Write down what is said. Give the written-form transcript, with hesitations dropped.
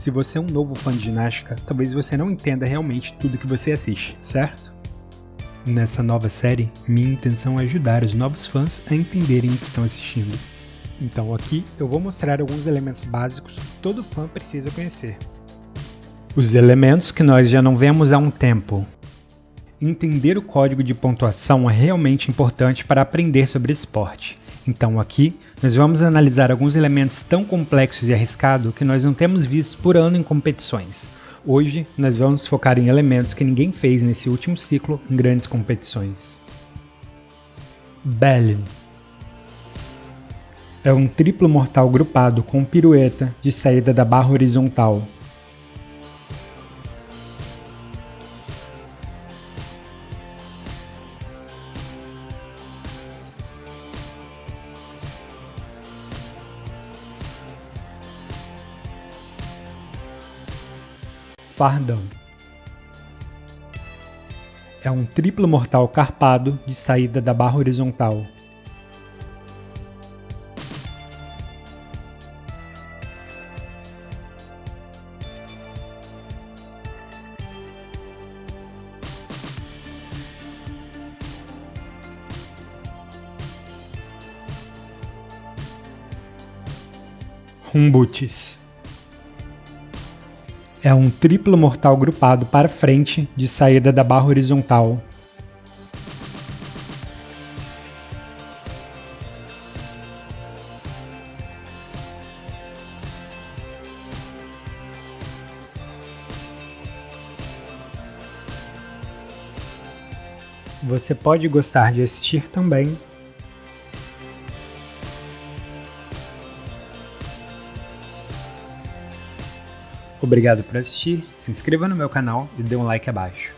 Se você é um novo fã de ginástica, talvez você não entenda realmente tudo que você assiste, certo? Nessa nova série, minha intenção é ajudar os novos fãs a entenderem o que estão assistindo. Então aqui eu vou mostrar alguns elementos básicos que todo fã precisa conhecer. Os elementos que nós já não vemos há um tempo. Entender o código de pontuação é realmente importante para aprender sobre esporte. Então aqui, nós vamos analisar alguns elementos tão complexos e arriscados que nós não temos visto por ano em competições. Hoje, nós vamos focar em elementos que ninguém fez nesse último ciclo em grandes competições. Belly é um triplo mortal grupado com pirueta de saída da barra horizontal. Fardão é um triplo mortal carpado de saída da barra horizontal. Rumbutis é um triplo mortal grupado para frente de saída da barra horizontal. Você pode gostar de assistir também. Obrigado por assistir, se inscreva no meu canal e dê um like abaixo.